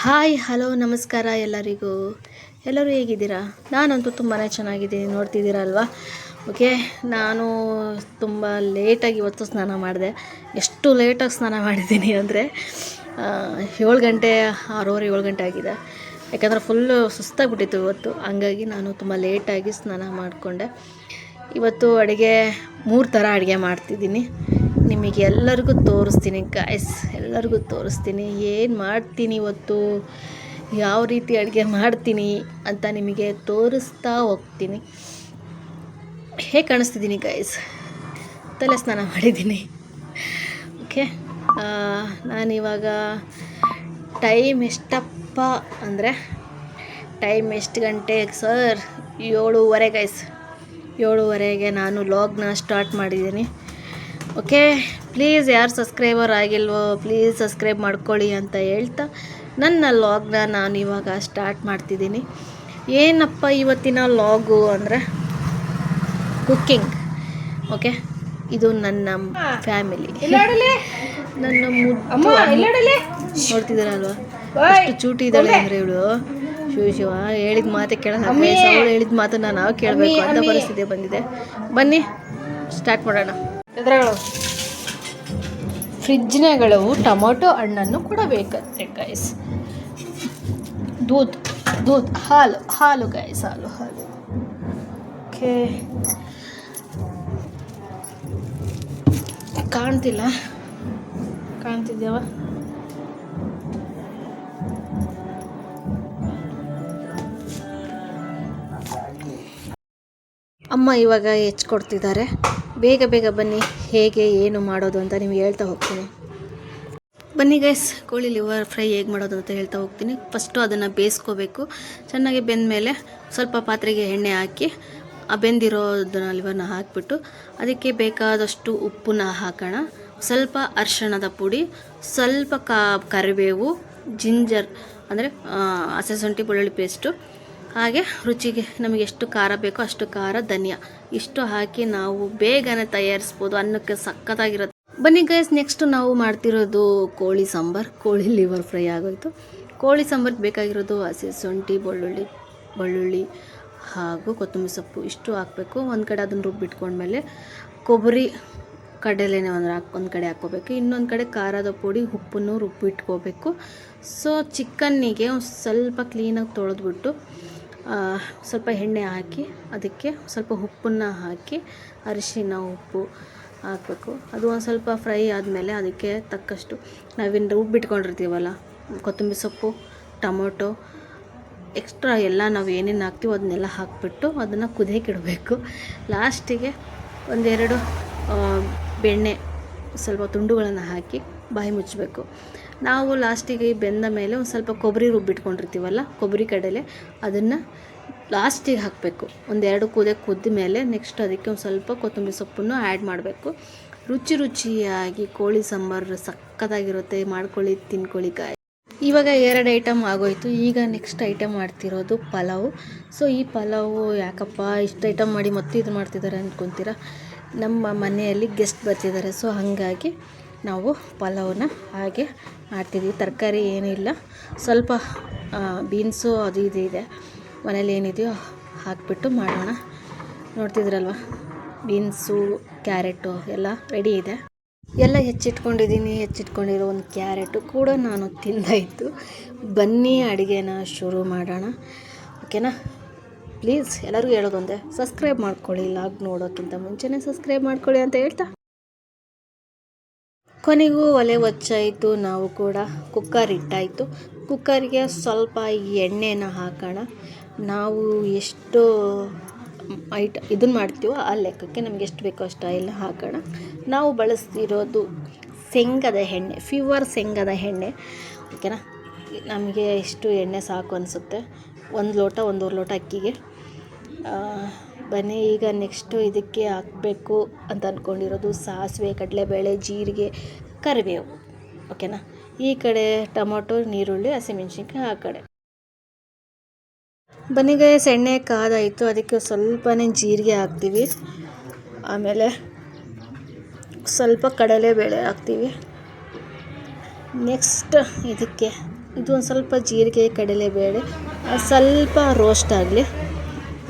Hi hello ನಮಸ್ಕಾರ ಎಲ್ಲರಿಗೂ. ಎಲ್ಲರೂ ಹೇಗಿದ್ದೀರಾ? ನಾನಂತೂ ತುಂಬಾ ಚೆನ್ನಾಗಿದ್ದೀನಿ, ನೋಡ್ತಿದ್ದೀರಾ ಅಲ್ವಾ. ಓಕೆ, ನಾನು ತುಂಬ ಲೇಟಾಗಿ ಇವತ್ತು ಸ್ನಾನ ಮಾಡಿದೆ. ಎಷ್ಟು ಲೇಟಾಗಿ ಸ್ನಾನ ಮಾಡಿದ್ದೀನಿ ಅಂದರೆ 7 ಗಂಟೆ 6:30 7 ಗಂಟೆ ಆಗಿದೆ. ಯಾಕಂದರೆ ಫುಲ್ಲು ಸುಸ್ತಾಗಿಬಿಟ್ಟಿತ್ತು ಇವತ್ತು. ಹಂಗಾಗಿ ನಾನು ತುಂಬ ಲೇಟಾಗಿ ಸ್ನಾನ ಮಾಡಿಕೊಂಡೆ. ಇವತ್ತು ಅಡುಗೆ 3 ಥರ ಅಡುಗೆ ಮಾಡ್ತಿದ್ದೀನಿ. ನಿಮಗೆ ಎಲ್ಲರಿಗೂ ತೋರಿಸ್ತೀನಿ ಗಾಯ್ಸ್, ಎಲ್ಲರಿಗೂ ತೋರಿಸ್ತೀನಿ ಏನು ಮಾಡ್ತೀನಿ ಇವತ್ತು, ಯಾವ ರೀತಿ ಅಡುಗೆ ಮಾಡ್ತೀನಿ ಅಂತ ನಿಮಗೆ ತೋರಿಸ್ತಾ ಹೋಗ್ತೀನಿ. ಹೇಗೆ ಕಾಣಿಸ್ತಿದ್ದೀನಿ ಗಾಯ್ಸ್? ತಲೆ ಸ್ನಾನ ಮಾಡಿದ್ದೀನಿ. ಓಕೆ, ನಾನಿವಾಗ ಟೈಮ್ ಎಷ್ಟಪ್ಪ ಅಂದರೆ ಟೈಮ್ ಎಷ್ಟು ಗಂಟೆ ಸರ್? 7:30 ಗೈಸ್. 7:30ಗೆ ನಾನು ವ್ಲಾಗ್ನ ಸ್ಟಾರ್ಟ್ ಮಾಡಿದ್ದೀನಿ. ಓಕೆ, ಪ್ಲೀಸ್ ಯಾರು ಸಬ್ಸ್ಕ್ರೈಬರ್ ಆಗಿಲ್ವೋ ಪ್ಲೀಸ್ ಸಬ್ಸ್ಕ್ರೈಬ್ ಮಾಡ್ಕೊಳ್ಳಿ ಅಂತ ಹೇಳ್ತಾ ನನ್ನ ವ್ಲಾಗ್ನ ನಾನು ಇವಾಗ ಸ್ಟಾರ್ಟ್ ಮಾಡ್ತಿದ್ದೀನಿ. ಏನಪ್ಪ ಇವತ್ತಿನ ವ್ಲಾಗು ಅಂದರೆ ಕುಕ್ಕಿಂಗ್. ಓಕೆ, ಇದು ನನ್ನ ಫ್ಯಾಮಿಲಿ, ನನ್ನ ಮುದ್ದು ನೋಡ್ತಿದ್ದೀರಲ್ವ ಎಷ್ಟು ಚೂಟಿ ಇದ್ದಾಳೆ ಅಂದರೆ ಇವಳು. ಶಿವ ಹೇಳಿದ ಮಾತೆ ಕೇಳೋಣ, ಅವಳು ಹೇಳಿದ ಮಾತನ್ನು ನಾವು ಕೇಳಬೇಕು ಅಂತ ಪರಿಸ್ಥಿತಿ ಬಂದಿದೆ. ಬನ್ನಿ ಸ್ಟಾರ್ಟ್ ಮಾಡೋಣ. ಫ್ರಿಜ್ನಗಳು ಟೊಮೊಟೊ ಹಣ್ಣನ್ನು ಕೊಡಬೇಕಂತೆ ಗೈಸ್. ದೂದ್ ಹಾಲು ಗೈಸ್, ಹಾಲು. ಓಕೆ, ಕಾಣ್ತಿದ್ಯಾವ? ಅಮ್ಮ ಇವಾಗ ಹೆಚ್ಚಿಕೊಡ್ತಿದ್ದಾರೆ. ಬೇಗ ಬನ್ನಿ, ಹೇಗೆ ಏನು ಮಾಡೋದು ಅಂತ ನಿಮ್ಗೆ ಹೇಳ್ತಾ ಹೋಗ್ತೀನಿ. ಬನ್ನಿ ಗೈಸ್, ಕೋಳಿ ಲಿವರ್ ಫ್ರೈ ಹೇಗೆ ಮಾಡೋದು ಅಂತ ಹೇಳ್ತಾ ಹೋಗ್ತೀನಿ. ಫಸ್ಟು ಅದನ್ನು ಬೇಯಿಸ್ಕೋಬೇಕು. ಚೆನ್ನಾಗಿ ಬೆಂದ ಮೇಲೆ ಸ್ವಲ್ಪ ಪಾತ್ರೆಗೆ ಎಣ್ಣೆ ಹಾಕಿ ಆ ಬೆಂದಿರೋದನ್ನ ಲಿವರ್ನ ಹಾಕಿಬಿಟ್ಟು ಅದಕ್ಕೆ ಬೇಕಾದಷ್ಟು ಉಪ್ಪನ್ನ ಹಾಕೋಣ. ಸ್ವಲ್ಪ ಅರಿಶಿಣದ ಪುಡಿ, ಸ್ವಲ್ಪ ಕರಿಬೇವು, ಜಿಂಜರ್ ಅಂದರೆ ಹಸಿಶುಂಠಿ ಬೆಳ್ಳುಳ್ಳಿ ಪೇಸ್ಟು, ಹಾಗೆ ರುಚಿಗೆ ನಮಗೆ ಎಷ್ಟು ಖಾರ ಬೇಕೋ ಅಷ್ಟು ಖಾರ, ಧನಿಯಾ ಇಷ್ಟು ಹಾಕಿ ನಾವು ಬೇಗನೆ ತಯಾರಿಸ್ಬೋದು. ಅನ್ನಕ್ಕೆ ಸಖತ್ತಾಗಿರುತ್ತೆ. ಬನ್ನಿ ಗೈಸ್, ನೆಕ್ಸ್ಟು ನಾವು ಮಾಡ್ತಿರೋದು ಕೋಳಿ ಸಾಂಬಾರು. ಕೋಳಿ ಲಿವರ್ ಫ್ರೈ ಆಗೋಯಿತು. ಕೋಳಿ ಸಾಂಬಾರ್ಗೆ ಬೇಕಾಗಿರೋದು ಹಸಿಶುಂಠಿ ಬೆಳ್ಳುಳ್ಳಿ ಹಾಗೂ ಕೊತ್ತಂಬರಿ ಸೊಪ್ಪು ಇಷ್ಟು ಹಾಕಬೇಕು. ಒಂದು ಕಡೆ ಅದನ್ನು ರುಬ್ಬಿಟ್ಕೊಂಡ್ಮೇಲೆ ಕೊಬ್ಬರಿ ಕಡಲೆನೇ ಒಂದು ಕಡೆ ಹಾಕ್ಕೋಬೇಕು. ಇನ್ನೊಂದು ಕಡೆ ಖಾರದ ಪುಡಿ, ಉಪ್ಪನ್ನು ರುಬ್ಬಿಟ್ಕೋಬೇಕು. ಸೊ ಚಿಕನ್ನಿಗೆ ಸ್ವಲ್ಪ ಕ್ಲೀನಾಗಿ ತೊಳೆದ್ಬಿಟ್ಟು ಸ್ವಲ್ಪ ಎಣ್ಣೆ ಹಾಕಿ ಅದಕ್ಕೆ ಸ್ವಲ್ಪ ಉಪ್ಪನ್ನು ಹಾಕಿ ಅರಿಶಿನ ಉಪ್ಪು ಹಾಕಬೇಕು. ಅದು ಒಂದು ಸ್ವಲ್ಪ ಫ್ರೈ ಆದಮೇಲೆ ಅದಕ್ಕೆ ತಕ್ಕಷ್ಟು ನಾವೇನು ರುಬ್ಬಿಟ್ಕೊಂಡಿರ್ತೀವಲ್ಲ ಕೊತ್ತಂಬರಿ ಸೊಪ್ಪು, ಟೊಮೊಟೊ, ಎಕ್ಸ್ಟ್ರಾ ಎಲ್ಲ ನಾವು ಏನೇನು ಹಾಕ್ತೀವೋ ಅದನ್ನೆಲ್ಲ ಹಾಕಿಬಿಟ್ಟು ಅದನ್ನು ಕುದಿಯೋಕೆ ಇಡಬೇಕು. ಲಾಸ್ಟಿಗೆ ಒಂದೆರಡು ಬೆಣ್ಣೆ ಸ್ವಲ್ಪ ತುಂಡುಗಳನ್ನು ಹಾಕಿ ಬಾಯಿ ಮುಚ್ಚಬೇಕು. ನಾವು ಲಾಸ್ಟಿಗೆ ಬೆಂದ ಮೇಲೆ ಒಂದು ಸ್ವಲ್ಪ ಕೊಬ್ಬರಿ ರುಬ್ಬಿಟ್ಕೊಂಡಿರ್ತೀವಲ್ಲ, ಕೊಬ್ಬರಿ ಕಡಲೆ, ಅದನ್ನು ಲಾಸ್ಟಿಗೆ ಹಾಕಬೇಕು. ಒಂದೆರಡು ಕುದ್ದ ಮೇಲೆ ನೆಕ್ಸ್ಟ್ ಅದಕ್ಕೆ ಒಂದು ಸ್ವಲ್ಪ ಕೊತ್ತಂಬರಿ ಸೊಪ್ಪನ್ನು ಆ್ಯಡ್ ಮಾಡಬೇಕು. ರುಚಿಯಾಗಿ ಕೋಳಿ ಸಾಂಬಾರು ಸಖತ್ತಾಗಿರುತ್ತೆ. ಮಾಡ್ಕೊಳ್ಳಿ, ತಿನ್ಕೊಳ್ಳಿ ಗಾಯ. ಇವಾಗ 2 ಐಟಮ್ ಆಗೋಯಿತು. ಈಗ ನೆಕ್ಸ್ಟ್ ಐಟಮ್ ಮಾಡ್ತಿರೋದು ಪಲಾವು. ಸೊ ಈ ಪಲಾವು ಯಾಕಪ್ಪ ಇಷ್ಟು ಐಟಮ್ ಮಾಡಿ ಮತ್ತೆ ಇದು ಮಾಡ್ತಿದ್ದಾರೆ ಅಂದ್ಕೊತೀರಾ? ನಮ್ಮ ಮನೆಯಲ್ಲಿ ಗೆಸ್ಟ್ ಬರ್ತಿದ್ದಾರೆ. ಸೊ ಹಾಗಾಗಿ ನಾವು ಪಲಾವನ್ನ ಹಾಗೆ ಮಾಡ್ತಿದ್ದೀವಿ. ತರಕಾರಿ ಏನಿಲ್ಲ, ಸ್ವಲ್ಪ ಬೀನ್ಸು ಅದು ಇದು ಇದೆ ಮನೇಲಿ, ಏನಿದೆಯೋ ಹಾಕಿಬಿಟ್ಟು ಮಾಡೋಣ. ನೋಡ್ತಿದ್ರಲ್ವ, ಬೀನ್ಸು, ಕ್ಯಾರೆಟು ಎಲ್ಲ ರೆಡಿ ಇದೆ. ಎಲ್ಲ ಹೆಚ್ಚಿಟ್ಕೊಂಡಿರೋ ಒಂದು ಕ್ಯಾರೆಟು ಕೂಡ ನಾನು ತಿಂದಾಯಿತು. ಬನ್ನಿ ಅಡುಗೆನ ಶುರು ಮಾಡೋಣ. ಓಕೆನಾ? ಪ್ಲೀಸ್ ಎಲ್ಲರಿಗೂ ಹೇಳೋದೊಂದೇ, ಸಬ್ಸ್ಕ್ರೈಬ್ ಮಾಡ್ಕೊಳ್ಳಿ. ಲಾಗ್ ನೋಡೋಕ್ಕಿಂತ ಮುಂಚೆನೇ ಸಬ್ಸ್ಕ್ರೈಬ್ ಮಾಡ್ಕೊಳ್ಳಿ ಅಂತ ಹೇಳ್ತಾ ಕೊನೆಗೂ ಒಲೆ ಒಚ್ಚಾಯಿತು. ನಾವು ಕೂಡ ಕುಕ್ಕರ್ ಇಟ್ಟಾಯಿತು. ಕುಕ್ಕರಿಗೆ ಸ್ವಲ್ಪ ಎಣ್ಣೆನ ಹಾಕೋಣ. ನಾವು ಎಷ್ಟು ಇದನ್ನು ಮಾಡ್ತೀವೋ ಆ ಲೆಕ್ಕಕ್ಕೆ ನಮಗೆ ಎಷ್ಟು ಬೇಕೋ ಅಷ್ಟು ಆಯಿಲ್ ಹಾಕೋಣ. ನಾವು ಬಳಸ್ತಿರೋದು ಶೇಂಗದ ಎಣ್ಣೆ, ಪ್ಯೂರ್ ಶೇಂಗದ ಎಣ್ಣೆ. ಓಕೆನಾ? ನಮಗೆ ಎಷ್ಟು ಎಣ್ಣೆ ಸಾಕು ಅನಿಸುತ್ತೆ. 1 ಲೋಟ 1.5 ಲೋಟ ಅಕ್ಕಿಗೆ. ಬನ್ನಿ ಈಗ ನೆಕ್ಸ್ಟು ಇದಕ್ಕೆ ಹಾಕಬೇಕು ಅಂತ ಅಂದ್ಕೊಂಡಿರೋದು ಸಾಸಿವೆ, ಕಡಲೆಬೇಳೆ, ಜೀರಿಗೆ, ಕರಿಬೇವು. ಓಕೆನಾ? ಈ ಕಡೆ ಟೊಮೊಟೊ, ಈರುಳ್ಳಿ, ಹಸಿಮೆಣ್ಸಿನ್ಕಾಯಿ ಆ ಕಡೆ. ಬನ್ನಿ ಗೈಸ್, ಎಣ್ಣೆ ಕಾದಾಯಿತು. ಅದಕ್ಕೆ ಸ್ವಲ್ಪನೇ ಜೀರಿಗೆ ಹಾಕ್ತೀವಿ. ಆಮೇಲೆ ಸ್ವಲ್ಪ ಕಡಲೆಬೇಳೆ ಹಾಕ್ತೀವಿ. ನೆಕ್ಸ್ಟ್ ಇದಕ್ಕೆ ಇದು ಒಂದು ಸ್ವಲ್ಪ ಜೀರಿಗೆ ಕಡಲೆಬೇಳೆ ಸ್ವಲ್ಪ ರೋಸ್ಟ್ ಆಗಲಿ.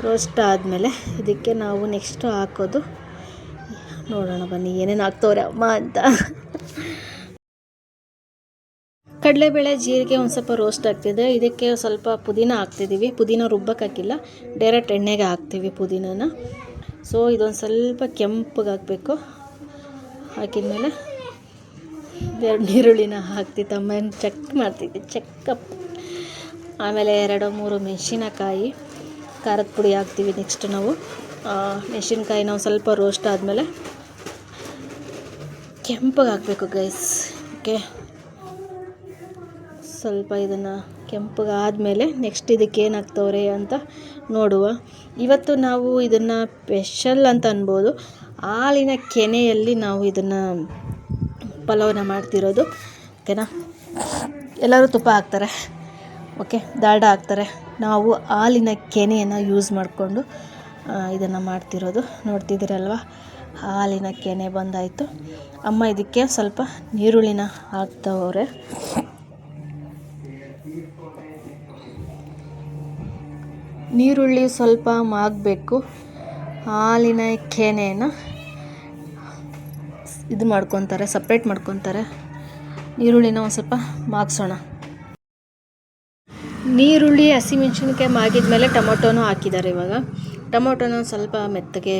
ರೋಸ್ಟ್ ಆದಮೇಲೆ ಇದಕ್ಕೆ ನಾವು ನೆಕ್ಸ್ಟ್ ಹಾಕೋದು, ನೋಡೋಣ ಬನ್ನಿ ಏನೇನು ಹಾಕ್ತವ್ರೆ ಅಮ್ಮ ಅಂತ. ಕಡಲೆಬೇಳೆ ಜೀರಿಗೆ ಒಂದು ಸ್ವಲ್ಪ ರೋಸ್ಟ್ ಆಗ್ತಿದೆ. ಇದಕ್ಕೆ ಸ್ವಲ್ಪ ಪುದೀನ ಹಾಕ್ತಿದ್ದೀವಿ. ಪುದೀನ ರುಬ್ಬಕ್ಕೆ ಹಾಕಿಲ್ಲ, ಡೈರೆಕ್ಟ್ ಎಣ್ಣೆಗೆ ಹಾಕ್ತೀವಿ ಪುದೀನನ. ಸೊ ಇದೊಂದು ಸ್ವಲ್ಪ ಕೆಂಪಗೆ ಹಾಕಬೇಕು. ಹಾಕಿದ್ಮೇಲೆ 2 ಈರುಳ್ಳಿನ ಹಾಕ್ತಿತ್ತಮ್ಮ, ಚೆಕ್ ಮಾಡ್ತಿದ್ದೆ, ಚೆಕಪ್. ಆಮೇಲೆ 2-3 ಮೆಣಸಿನಕಾಯಿ, ಖಾರದ ಪುಡಿ ಹಾಕ್ತೀವಿ. ನೆಕ್ಸ್ಟ್ ನಾವು ಮೆಣಸಿನ್ಕಾಯಿನ ಒಂದು ಸ್ವಲ್ಪ ರೋಸ್ಟ್ ಆದಮೇಲೆ ಕೆಂಪಗೆ ಹಾಕಬೇಕು ಗೈಸ್. ಓಕೆ, ಸ್ವಲ್ಪ ಇದನ್ನು ಕೆಂಪಗೆ ಆದಮೇಲೆ ನೆಕ್ಸ್ಟ್ ಇದಕ್ಕೆ ಏನು ಹಾಕ್ತವ್ರೆ ಅಂತ ನೋಡುವ. ಇವತ್ತು ನಾವು ಇದನ್ನು ಸ್ಪೆಷಲ್ ಅಂತ ಅನ್ಬೋದು. ಹಾಲಿನ ಕೆನೆಯಲ್ಲಿ ನಾವು ಇದನ್ನು ಪಲಾವನ್ನ ಮಾಡ್ತಿರೋದು. ಓಕೆನಾ, ಎಲ್ಲರೂ ತುಪ್ಪ ಹಾಕ್ತಾರೆ, ಓಕೆ, ದಾಲ್ಡ ಹಾಕ್ತಾರೆ. ನಾವು ಹಾಲಿನ ಕೆನೆಯನ್ನು ಯೂಸ್ ಮಾಡಿಕೊಂಡು ಇದನ್ನು ಮಾಡ್ತಿರೋದು. ನೋಡ್ತಿದ್ದೀರಲ್ವ, ಹಾಲಿನ ಕೆನೆ ಬಂದಾಯಿತು. ಅಮ್ಮ ಇದಕ್ಕೆ ಸ್ವಲ್ಪ ನೀರುಳ್ಳಿನ ಹಾಕ್ತವ್ರೆ. ನೀರುಳ್ಳಿ ಸ್ವಲ್ಪ ಮಾಗಬೇಕು. ಹಾಲಿನ ಕೆನೆಯನ್ನು ಇದು ಮಾಡ್ಕೊತಾರೆ, ಸಪ್ರೇಟ್ ಮಾಡ್ಕೊತಾರೆ. ನೀರುಳ್ಳಿನ ಒಂದು ಸ್ವಲ್ಪ ಮಾಗಿಸೋಣ. ನೀರುಳ್ಳಿ, ಹಸಿಮೆಣ್ಸಿನ್ಕಾಯಿ ಮಾಗಿದ್ಮೇಲೆ ಟೊಮೊಟೊನೂ ಹಾಕಿದ್ದಾರೆ. ಇವಾಗ ಟೊಮೊಟೊನ ಸ್ವಲ್ಪ ಮೆತ್ತಗೆ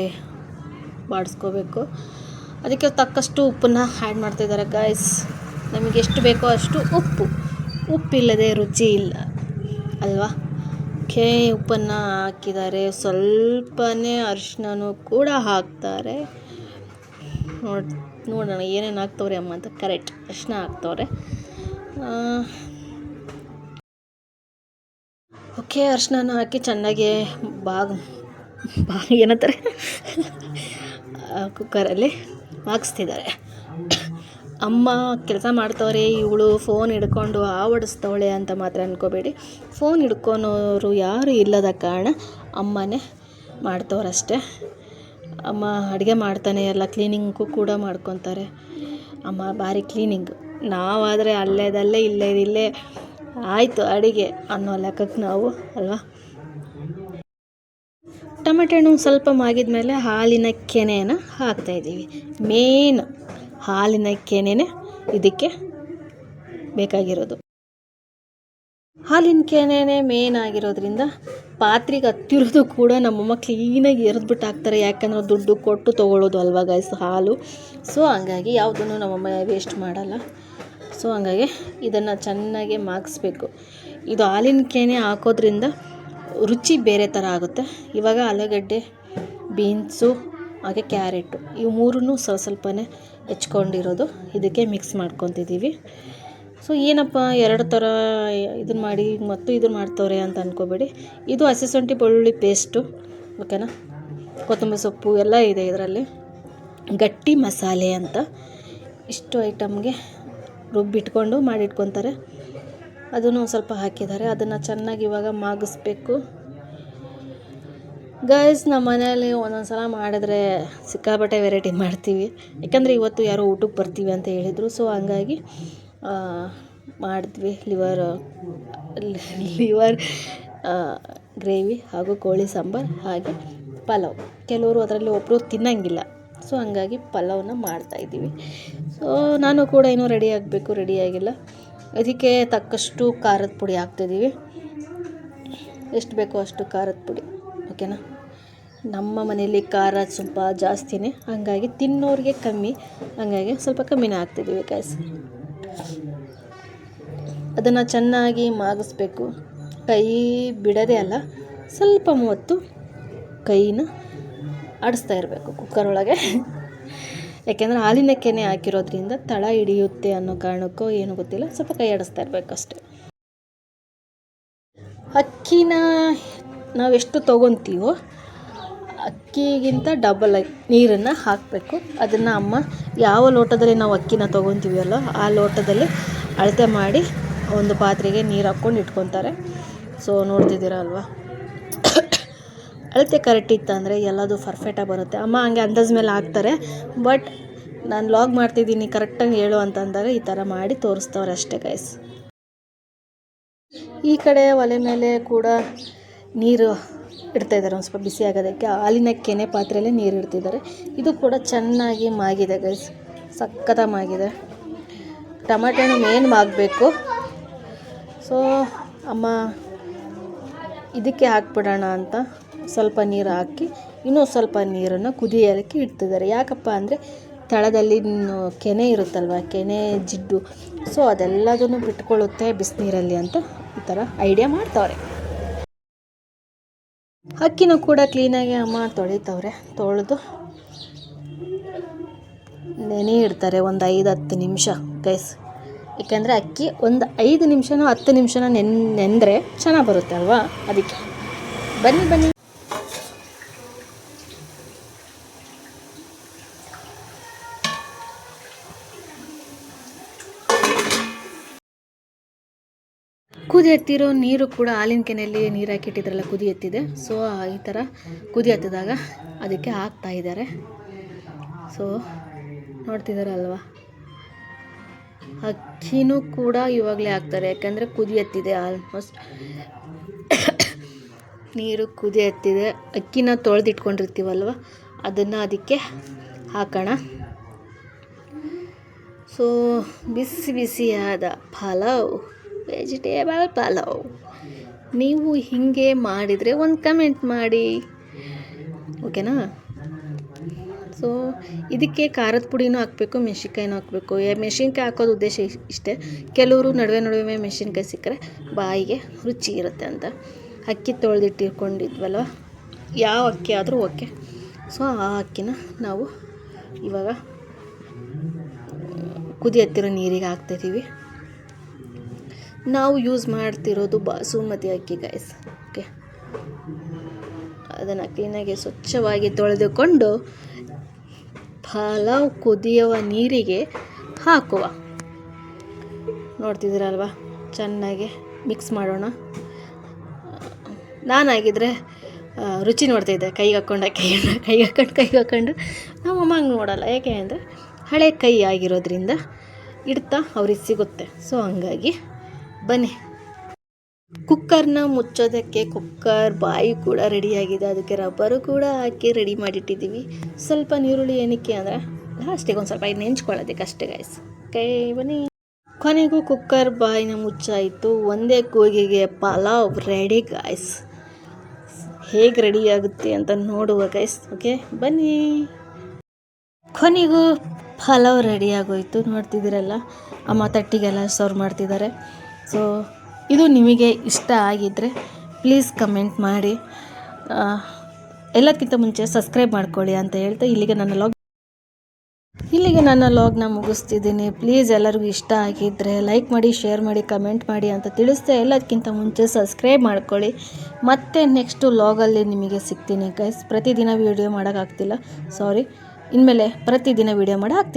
ಬಾಡಿಸ್ಕೋಬೇಕು. ಅದಕ್ಕೆ ತಕ್ಕಷ್ಟು ಉಪ್ಪನ್ನು ಆ್ಯಡ್ ಮಾಡ್ತಾಯಿದ್ದಾರೆ ಗಾಯ್ಸ್. ನಮಗೆ ಎಷ್ಟು ಬೇಕೋ ಅಷ್ಟು ಉಪ್ಪಿಲ್ಲದೆ ರುಚಿ ಇಲ್ಲ ಅಲ್ವಾ. ಓಕೆ, ಉಪ್ಪನ್ನು ಹಾಕಿದ್ದಾರೆ. ಸ್ವಲ್ಪನೇ ಅರಿಶಿನನೂ ಕೂಡ ಹಾಕ್ತಾರೆ. ನೋಡೋಣ ಏನೇನು ಹಾಕ್ತವ್ರೆ ಅಮ್ಮ ಅಂತ. ಕರೆಕ್ಟ್, ಅರಿಶಿನ ಹಾಕ್ತವ್ರೆ. ಓಕೆ, ಅರಿಶಿನ ಹಾಕಿ ಚೆನ್ನಾಗಿ ಏನಂತಾರೆ ಕುಕ್ಕರಲ್ಲಿ ಮಾಗಿಸ್ತಿದ್ದಾರೆ. ಅಮ್ಮ ಕೆಲಸ ಮಾಡ್ತವ್ರೆ, ಇವಳು ಫೋನ್ ಹಿಡ್ಕೊಂಡು ಆವಡಿಸ್ತವಳೆ ಅಂತ ಮಾತ್ರ ಅಂದ್ಕೋಬೇಡಿ. ಫೋನ್ ಹಿಡ್ಕೊಳೋರು ಯಾರು ಇಲ್ಲದ ಕಾರಣ ಅಮ್ಮನೇ ಮಾಡ್ತವ್ರಷ್ಟೇ. ಅಮ್ಮ ಅಡುಗೆ ಮಾಡ್ತಾನೆ, ಎಲ್ಲ ಕ್ಲೀನಿಂಗು ಕೂಡ ಮಾಡ್ಕೊತಾರೆ. ಅಮ್ಮ ಭಾರಿ ಕ್ಲೀನಿಂಗ್. ನಾವಾದರೆ ಅಲ್ಲೇದಲ್ಲೇ ಇಲ್ಲೇ ಆಯಿತು ಅಡುಗೆ ಅನ್ನೋ ಲೆಕ್ಕಕ್ಕೆ ನಾವು ಅಲ್ವಾ. ಟೊಮೆಟೊ ಹಣ್ಣು ಸ್ವಲ್ಪ ಮಾಗಿದ ಹಾಲಿನ ಕೆನೆಯನ್ನು ಹಾಕ್ತಾಯಿದ್ದೀವಿ. ಮೇನ್ ಹಾಲಿನ ಕೆನೆನೇ ಇದಕ್ಕೆ ಬೇಕಾಗಿರೋದು. ಹಾಲಿನ ಕೆನೆನೇ ಮೇನ್ ಆಗಿರೋದ್ರಿಂದ ಪಾತ್ರೆಗೆ ಹತ್ತಿರೋದು ಕೂಡ ನಮ್ಮಮ್ಮ ಕ್ಲೀನಾಗಿ ಎರೆದ್ಬಿಟ್ಟು ಹಾಕ್ತಾರೆ. ಯಾಕಂದರೆ ದುಡ್ಡು ಕೊಟ್ಟು ತೊಗೊಳ್ಳೋದು ಅಲ್ವಾ ಗೈಸ್ ಹಾಲು. ಸೊ ಹಂಗಾಗಿ ಯಾವುದನ್ನು ನಮ್ಮಮ್ಮ ವೇಸ್ಟ್ ಮಾಡಲ್ಲ. ಸೊ ಹಂಗಾಗಿ ಇದನ್ನು ಚೆನ್ನಾಗಿ ಮಾಗಿಸ್ಬೇಕು. ಇದು ಹಾಲಿನ ಕೆನೆ ಹಾಕೋದ್ರಿಂದ ರುಚಿ ಬೇರೆ ಥರ ಆಗುತ್ತೆ. ಇವಾಗ ಆಲೂಗಡ್ಡೆ, ಬೀನ್ಸು ಹಾಗೆ ಕ್ಯಾರೆಟು ಇವು ಮೂರನ್ನೂ ಸ್ವಲ್ಪನೇ ಹೆಚ್ಕೊಂಡಿರೋದು ಇದಕ್ಕೆ ಮಿಕ್ಸ್ ಮಾಡ್ಕೊತಿದ್ದೀವಿ. ಸೊ ಏನಪ್ಪ 2 ಥರ ಇದನ್ನು ಮಾಡಿ ಮತ್ತು ಇದನ್ನು ಮಾಡ್ತವ್ರೆ ಅಂತ ಅಂದ್ಕೋಬೇಡಿ. ಇದು ಹಸಿ ಶುಂಠಿ ಬೆಳ್ಳುಳ್ಳಿ ಪೇಸ್ಟು, ಓಕೆನಾ, ಕೊತ್ತಂಬರಿ ಸೊಪ್ಪು ಎಲ್ಲ ಇದೆ ಇದರಲ್ಲಿ. ಗಟ್ಟಿ ಮಸಾಲೆ ಅಂತ ಇಷ್ಟು ಐಟಮ್ಗೆ ರುಬ್ಬಿಟ್ಕೊಂಡು ಮಾಡಿಟ್ಕೊತಾರೆ. ಅದನ್ನು ಸ್ವಲ್ಪ ಹಾಕಿದ್ದಾರೆ. ಅದನ್ನು ಚೆನ್ನಾಗಿ ಇವಾಗ ಮಾಗಿಸ್ಬೇಕು ಗೈಸ್. ನಮ್ಮ ಮನೆಯಲ್ಲಿ ಒಂದೊಂದು ಸಲ ಮಾಡಿದ್ರೆ ಸಿಕ್ಕಾಪಟ್ಟೆ ವೆರೈಟಿ ಮಾಡ್ತೀವಿ. ಯಾಕಂದರೆ ಇವತ್ತು ಯಾರೋ ಊಟಕ್ಕೆ ಬರ್ತೀವಿ ಅಂತ ಹೇಳಿದರು. ಸೊ ಹಂಗಾಗಿ ಮಾಡಿದ್ವಿ ಲಿವರ್ ಗ್ರೇವಿ ಹಾಗೂ ಕೋಳಿ ಸಾಂಬಾರು ಹಾಗೆ ಪಲಾವ್. ಕೆಲವರು ಅದರಲ್ಲಿ ಒಬ್ಬರು ತಿನ್ನಂಗಿಲ್ಲ. ಸೊ ಹಂಗಾಗಿ ಪಲಾವನ್ನ ಮಾಡ್ತಾಯಿದ್ದೀವಿ. ಸೊ ನಾನು ಕೂಡ ಇನ್ನೂ ರೆಡಿ ಆಗಿಲ್ಲ. ಅದಕ್ಕೆ ತಕ್ಕಷ್ಟು ಖಾರದ ಪುಡಿ ಹಾಕ್ತಿದ್ದೀವಿ. ಎಷ್ಟು ಬೇಕೋ ಅಷ್ಟು ಖಾರದ ಪುಡಿ, ಓಕೆನಾ. ನಮ್ಮ ಮನೆಯಲ್ಲಿ ಖಾರ ಸ್ವಲ್ಪ ಜಾಸ್ತಿನೇ, ಹಾಗಾಗಿ ತಿನ್ನೋರಿಗೆ ಕಮ್ಮಿ, ಹಾಗಾಗಿ ಸ್ವಲ್ಪ ಕಮ್ಮಿನೇ ಹಾಕ್ತಿದ್ದೀವಿ ಗೈಸ್. ಅದನ್ನು ಚೆನ್ನಾಗಿ ಮಾಗಿಸ್ಬೇಕು. ಕೈ ಬಿಡೋದೇ ಅಲ್ಲ, ಸ್ವಲ್ಪ ಹೊತ್ತು ಕೈನ ಆಡಿಸ್ತಾ ಇರಬೇಕು ಕುಕ್ಕರ್ ಒಳಗೆ. ಯಾಕೆಂದರೆ ಹಾಲಿನ ಕೆನೆ ಹಾಕಿರೋದ್ರಿಂದ ತಳ ಹಿಡಿಯುತ್ತೆ ಅನ್ನೋ ಕಾರಣಕ್ಕೋ ಏನೋ ಗೊತ್ತಿಲ್ಲ, ಸ್ವಲ್ಪ ಕೈ ಆಡಿಸ್ತಾ ಇರಬೇಕು ಅಷ್ಟೆ. ಅಕ್ಕಿನ ನಾವೆಷ್ಟು ತೊಗೊತೀವೋ ಅಕ್ಕಿಗಿಂತ ಡಬಲ್ ನೀರನ್ನು ಹಾಕಬೇಕು. ಅದನ್ನು ಅಮ್ಮ ಯಾವ ಲೋಟದಲ್ಲಿ ನಾವು ಅಕ್ಕಿನ ತೊಗೊತೀವಲ್ಲ ಆ ಲೋಟದಲ್ಲಿ ಅಳತೆ ಮಾಡಿ ಒಂದು ಪಾತ್ರೆಗೆ ನೀರು ಹಾಕ್ಕೊಂಡು ಇಟ್ಕೊತಾರೆ. ಸೊ ನೋಡ್ತಿದ್ದೀರ ಅಲ್ವಾ, ಅಳತೆ ಕರೆಕ್ಟ್ ಇತ್ತಂದರೆ ಎಲ್ಲದು ಪರ್ಫೆಕ್ಟಾಗಿ ಬರುತ್ತೆ. ಅಮ್ಮ ಹಂಗೆ ಅಂದಾಜು ಮೇಲೆ ಹಾಕ್ತಾರೆ. ಬಟ್ ನಾನು ಲಾಗ್ ಮಾಡ್ತಿದ್ದೀನಿ ಕರೆಕ್ಟಾಗಿ ಹೇಳು ಅಂತಂದಾಗ ಈ ಥರ ಮಾಡಿ ತೋರಿಸ್ತವ್ರೆ ಅಷ್ಟೇ ಗೈಸ್. ಈ ಕಡೆ ಒಲೆ ಮೇಲೆ ಕೂಡ ನೀರು ಇಡ್ತಾಯಿದ್ದಾರೆ, ಒಂದು ಸ್ವಲ್ಪ ಬಿಸಿ ಆಗೋದಕ್ಕೆ. ಹಾಲಿನ ಕೆನೆ ಪಾತ್ರೆಯಲ್ಲೇ ನೀರು ಇಡ್ತಿದ್ದಾರೆ. ಇದು ಕೂಡ ಚೆನ್ನಾಗಿ ಮಾಗಿದೆ ಗೈಸ್, ಸಖತ್ತಾಗಿ ಮಾಗಿದೆ. ಟಮಾಟೆ ಹಣ್ಣು ಮೇನ್ ಮಾಗಬೇಕು. ಸೊ ಅಮ್ಮ ಇದಕ್ಕೆ ಹಾಕ್ಬಿಡೋಣ ಅಂತ ಸ್ವಲ್ಪ ನೀರು ಹಾಕಿ ಇನ್ನೂ ಸ್ವಲ್ಪ ನೀರನ್ನು ಕುದಿಯೋಕ್ಕೆ ಇಡ್ತಿದ್ದಾರೆ. ಯಾಕಪ್ಪ ಅಂದರೆ ತಳದಲ್ಲಿ ಕೆನೆ ಇರುತ್ತಲ್ವ, ಕೆನೆ ಜಿಡ್ಡು, ಸೊ ಅದೆಲ್ಲದನ್ನು ಬಿಟ್ಕೊಳ್ಳುತ್ತೆ ಬಿಸಿನೀರಲ್ಲಿ ಅಂತ ಈ ಥರ ಐಡಿಯಾ ಮಾಡ್ತವ್ರೆ. ಅಕ್ಕಿನೂ ಕೂಡ ಕ್ಲೀನಾಗಿ ಅಮ್ಮ ತೊಳಿತವ್ರೆ. ತೊಳೆದು ನೆನೆ ಇಡ್ತಾರೆ ಒಂದು 5-10 ನಿಮಿಷ ಗೈಸ್. ಏಕೆಂದರೆ ಅಕ್ಕಿ ಒಂದು 5 ನಿಮಿಷನೋ 10 ನಿಮಿಷನೋ ನೆಂದರೆ ಚೆನ್ನಾಗಿ ಬರುತ್ತೆ ಅಲ್ವಾ, ಅದಕ್ಕೆ. ಬನ್ನಿ ಕುದಿ ಎತ್ತಿರೋ ನೀರು ಕೂಡ ಹಾಲಿನ ಕೆನೆಯಲ್ಲಿ ನೀರು ಹಾಕಿಟ್ಟಿದ್ರಲ್ಲ, ಕುದಿ ಎತ್ತಿದೆ. ಸೊ ಈ ಥರ ಕುದಿ ಎತ್ತಿದಾಗ ಅದಕ್ಕೆ ಹಾಕ್ತಾ ಇದ್ದಾರೆ. ಸೊ ನೋಡ್ತಿದ್ದಾರಲ್ವ, ಅಕ್ಕಿನೂ ಕೂಡ ಇವಾಗಲೇ ಹಾಕ್ತಾರೆ. ಯಾಕಂದರೆ ಕುದಿ ಎತ್ತಿದೆ, ಆಲ್ಮೋಸ್ಟ್ ನೀರು ಕುದಿ ಎತ್ತಿದೆ. ಅಕ್ಕಿನ ತೊಳೆದಿಟ್ಕೊಂಡಿರ್ತೀವಲ್ವ ಅದನ್ನು ಅದಕ್ಕೆ ಹಾಕೋಣ. ಸೊ ಬಿಸಿಯಾದ ಪಲಾವ್, ವೆಜಿಟೇಬಲ್ ಪಲಾವ್. ನೀವು ಹೀಗೆ ಮಾಡಿದರೆ ಒಂದು ಕಮೆಂಟ್ ಮಾಡಿ, ಓಕೆನಾ? ಸೊ ಇದಕ್ಕೆ ಖಾರದ ಪುಡಿನೂ ಹಾಕಬೇಕು, ಮೆಣಸಿನ್ಕಾಯಿನೂ ಹಾಕಬೇಕು. ಮೆಣಸಿನ್ಕಾಯಿ ಹಾಕೋದು ಉದ್ದೇಶ ಇಷ್ಟೇ, ಕೆಲವರು ನಡುವೆ ಮೆಣಸಿನ್ಕಾಯಿ ಸಿಕ್ಕರೆ ಬಾಯಿಗೆ ರುಚಿ ಇರುತ್ತೆ ಅಂತ. ಅಕ್ಕಿ ತೊಳೆದಿಟ್ಟಿಟ್ಕೊಂಡಿದ್ವಲ್ವ, ಯಾವ ಅಕ್ಕಿ ಆದರೂ ಓಕೆ. ಸೊ ಆ ಅಕ್ಕಿನ ನಾವು ಇವಾಗ ಕುದಿ ಹತ್ತಿರೋ ನೀರಿಗೆ ಹಾಕ್ತಿದ್ದೀವಿ. ನಾವು ಯೂಸ್ ಮಾಡ್ತಿರೋದು ಬಾಸುಮತಿ ಅಕ್ಕಿ ಗೈಸ್, ಓಕೆ. ಅದನ್ನು ಕ್ಲೀನಾಗಿ ಸ್ವಚ್ಛವಾಗಿ ತೊಳೆದುಕೊಂಡು ಪಲಾವ್ ಕುದಿಯುವ ನೀರಿಗೆ ಹಾಕುವ. ನೋಡ್ತಿದ್ದೀರಲ್ವ, ಚೆನ್ನಾಗಿ ಮಿಕ್ಸ್ ಮಾಡೋಣ. ನಾನಾಗಿದ್ದರೆ ರುಚಿ ನೋಡ್ತಾಯಿದ್ದೆ, ಕೈಗೆ ಹಾಕ್ಕೊಂಡು. ನಮ್ಮಮ್ಮ ಹಂಗೆ ನೋಡಲ್ಲ, ಯಾಕೆ ಅಂದರೆ ಹಳೆ ಕೈ ಆಗಿರೋದ್ರಿಂದ ಇಡ್ತಾ ಅವ್ರಿಗೆ ಸಿಗುತ್ತೆ. ಸೊ ಹಂಗಾಗಿ ಬನ್ನಿ. ಕುಕ್ಕರ್ನ ಮುಚ್ಚೋದಕ್ಕೆ ಕುಕ್ಕರ್ ಬಾಯಿ ಕೂಡ ರೆಡಿಯಾಗಿದೆ. ಅದಕ್ಕೆ ರಬ್ಬರು ಕೂಡ ಹಾಕಿ ರೆಡಿ ಮಾಡಿಟ್ಟಿದ್ದೀವಿ. ಸ್ವಲ್ಪ ನೀರುಳ್ಳಿ ಏನಕ್ಕೆ ಅಂದರೆ ಲಾಸ್ಟಿಗೆ ಒಂದು ಸ್ವಲ್ಪ ನೆಂಚ್ಕೊಳ್ಳೋದಕ್ಕೆ ಅಷ್ಟೇ ಗೈಸ್. ಕೈ ಬನ್ನಿ. ಕೊನೆಗೂ ಕುಕ್ಕರ್ ಬಾಯಿನ ಮುಚ್ಚಾಯಿತು. ಒಂದೇ ಕೂಗಿಗೆ ಪಲಾವ್ ರೆಡಿ ಗೈಸ್. ಹೇಗೆ ರೆಡಿ ಆಗುತ್ತೆ ಅಂತ ನೋಡುವ ಗೈಸ್, ಓಕೆ ಬನ್ನಿ. ಕೊನೆಗೂ ಪಲಾವ್ ರೆಡಿ ಆಗೋಯ್ತು. ನೋಡ್ತಿದ್ದೀರಲ್ಲ, ಅಮ್ಮ ತಟ್ಟಿಗೆಲ್ಲ ಸರ್ವ್ ಮಾಡ್ತಿದ್ದಾರೆ. ಸೊ ಇದು ನಿಮಗೆ ಇಷ್ಟ ಆಗಿದ್ದರೆ ಪ್ಲೀಸ್ ಕಮೆಂಟ್ ಮಾಡಿ. ಎಲ್ಲಕ್ಕಿಂತ ಮುಂಚೆ ಸಬ್ಸ್ಕ್ರೈಬ್ ಮಾಡ್ಕೊಳ್ಳಿ ಅಂತ ಹೇಳ್ತಾ ಇಲ್ಲಿಗೆ ನನ್ನ ಲಾಗ್ನ ಮುಗಿಸ್ತಿದ್ದೀನಿ. ಪ್ಲೀಸ್ ಎಲ್ಲರಿಗೂ ಇಷ್ಟ ಆಗಿದ್ದರೆ ಲೈಕ್ ಮಾಡಿ, ಶೇರ್ ಮಾಡಿ, ಕಮೆಂಟ್ ಮಾಡಿ ಅಂತ ತಿಳಿಸ್ತಾ ಎಲ್ಲದಕ್ಕಿಂತ ಮುಂಚೆ ಸಬ್ಸ್ಕ್ರೈಬ್ ಮಾಡ್ಕೊಳ್ಳಿ. ಮತ್ತೆ ನೆಕ್ಸ್ಟು ಲಾಗಲ್ಲಿ ನಿಮಗೆ ಸಿಗ್ತೀನಿ ಗೈಸ್. ಪ್ರತಿದಿನ ವೀಡಿಯೋ ಮಾಡೋಕ್ಕಾಗ್ತಿಲ್ಲ, ಸಾರಿ. ಇನ್ಮೇಲೆ ಪ್ರತಿದಿನ ವೀಡಿಯೋ ಮಾಡೋಕ್ಕಾಗ್ತಿಲ್ಲ.